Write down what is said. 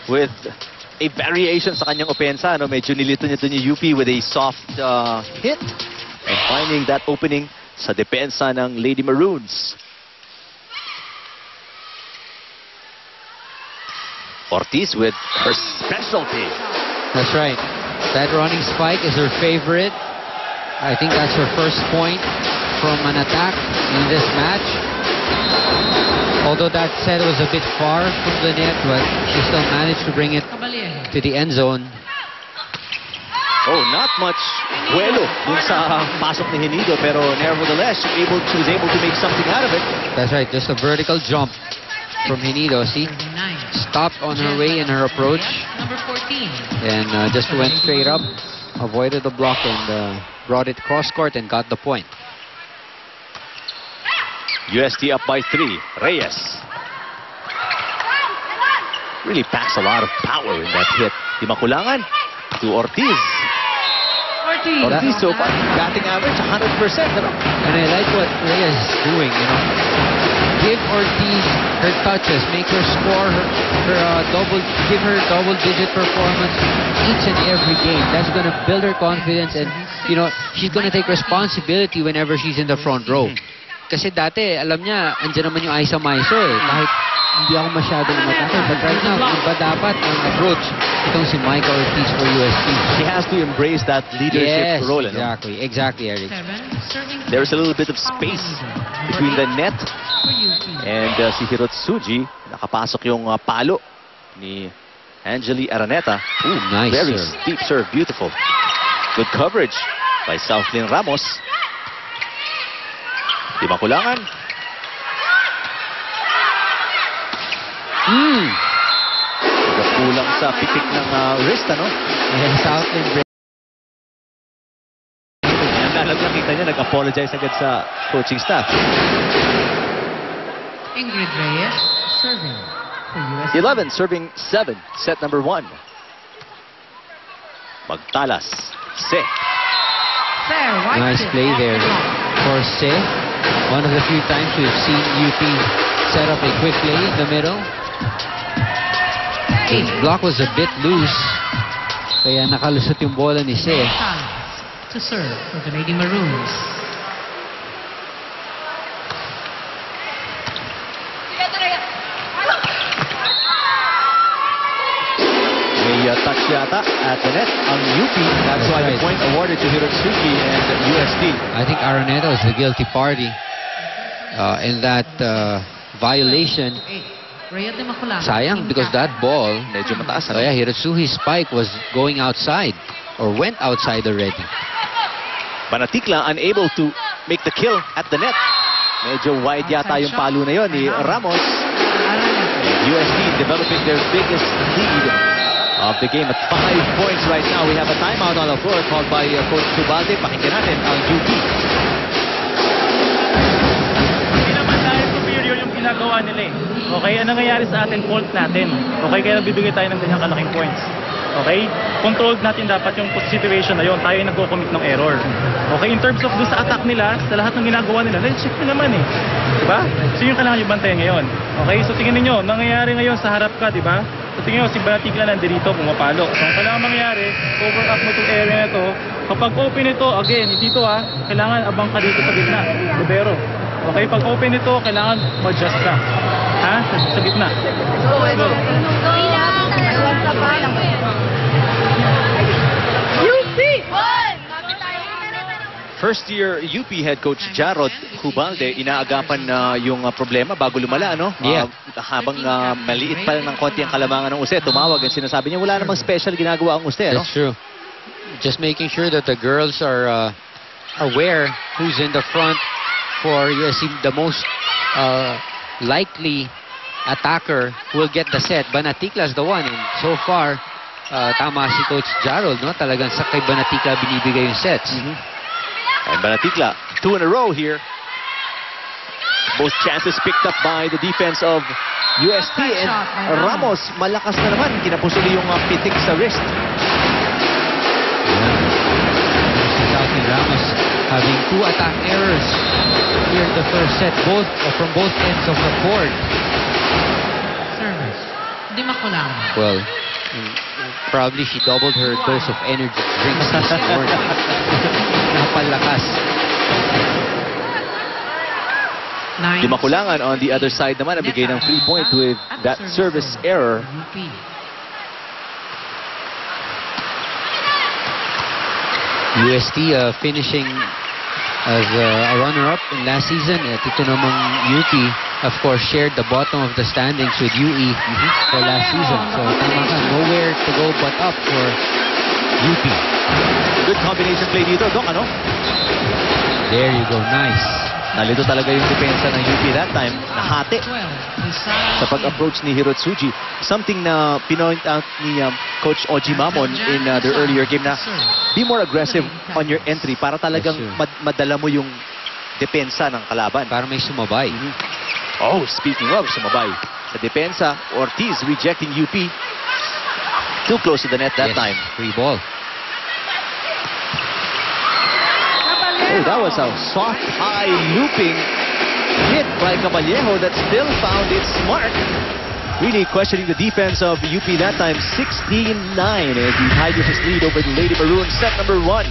with a variation sa kanyang opensa. No? Medyo nilito niya dun yung UP with a soft hit and finding that opening sa depensa ng Lady Maroons. Ortiz with her specialty. That's right. That running spike is her favorite. I think that's her first point from an attack in this match. Although that set was a bit far from the net, but she still managed to bring it to the end zone. Oh, not much vuelo dun sa pasok ni Henido, pero nevertheless, she was able to make something out of it. That's right, just a vertical jump from Henido. See, stopped on her way in her approach, and just went straight up, avoided the block, and brought it cross court and got the point. UST up by 3. Reyes really packs a lot of power in that hit. Di makulangan to Ortiz. Ortiz, so far, batting average 100%. Ano? And I like what Reyes is doing, you know. Give Ortiz her touches, make her score give her double-digit performance each and every game. That's going to build her confidence, and you know, she's going to take responsibility whenever she's in the front row. Kasi dati, alam niya, andyan naman yung Aiza Maiso eh. Kahit hindi ako masyadong umatake. But right now, iba dapat ang approach itong si Micah Ortiz for UST. She has to embrace that leadership role. Exactly. No? Exactly, Eric. There's a little bit of space between the net and si Hirotsuji. Nakapasok yung palo ni Angeli Araneta. Ooh, nice very serve. Deep serve. Beautiful. Good coverage by Southland Ramos. Di makulangan. Kulang sa pitik ng wrist, ano? And Southland. Alam na kita niya, nag-apologize agad sa coaching staff. Ingrid Reyes serving for US. 11 serving 7. Set number 1. Magtalas. Se. Nice play there for Se. One of the few times we've seen UP set up a quick play in the middle. The block was a bit loose, kaya nakalusot yung bola ni Se. To serve for the Lady Maroons. May touch yata at the net on UP. That's why the point awarded to Hirotsuki and UST. I think Araneta was the guilty party in that violation. Sayang, because that ball, medyo mataas. Yeah, Hirotsuki's spike was going outside, or went outside already. Banatikla unable to make the kill at the net. Medyo wide yata yung palo na yun ni Ramos. And UST developing their biggest lead of the game at 5 points right now. We have a timeout on the floor called by Coach Tubalde. Pakinggan natin ang UP. Hindi naman dahil superior yung ginagawa nila eh. Okay, anong nangyayari sa atin? Fault natin. Okay, kaya bibigay tayo ng ganyang kalaking points. Okay? Controlled natin dapat yung situation na yun. Tayo yung nagko-commit ng error. Okay? In terms of doon sa attack nila, sa lahat ng ginagawa nila, let's check nyo naman eh. Diba? So yung kailangan yung bantayan ngayon. Okay? So tingnan niyo, nangyayari ngayon sa harap ka, diba? So tingnan nyo, si Banatikla nandirito, pumapalo. So ang kailangan mangyayari, cover up mo itong area na ito. Kapag open ito, again, dito kailangan abang ka dito sa gitna. Libero. Okay? Pag open ito, kailangan mag-adjust ka. Ha? Sa gitna. Go. First year UP head coach Jarod Hubalde, inaagapan na yung problema bago lumala, no? Yeah. Habang maliit pa ng konti ang kalamangan ng UST, tumawag ang sinasabi niya, wala namang special ginagawa ang UST, no? That's true. Just making sure that the girls are aware who's in the front for USC. The most likely attacker will get the set. Banatikla is the one, and so far, tama si Coach Jarod, no? Talagang sa kay Banatikla binibigay yung sets. And Banatikla, 2 in a row here. Both chances picked up by the defense of UST. And Ramos, malakas na naman. Kinapusuli yung pitik sa wrist. Southland Ramos having 2 attack errors here in the first set, both from both ends of the court. Service. Di Makulang. Well, probably she doubled her dose of energy drinks this morning. Napalakas. Nine. Di Makulangan on the other side naman, nabigay ng 3-point with that service error. UP. UST finishing as a runner-up in last season. At ito namang UP, of course, shared the bottom of the standings with UE for last season. So tama ka, nowhere to go but up for UP. Good combination play dito, Doc, ano? There you go, nice. Nalito talaga yung depensa ng UP that time. Nahati 12. sa pag-approach ni Hirotsuji. Something na pinoint out ni Coach Oji Mamon in their earlier game na be more aggressive on your entry para talagang Yes, sir. madala mo yung depensa ng kalaban. Para may sumabay. Oh, speaking of sumabay. Sa depensa, Ortiz rejecting UP. Too close to the net that Yes, time. free ball. Oh, that was a soft, high looping hit by Caballero that still found its mark. Really questioning the defense of UP that time. 16-9 as the Tigers lead over the Lady Maroons. Set number 1.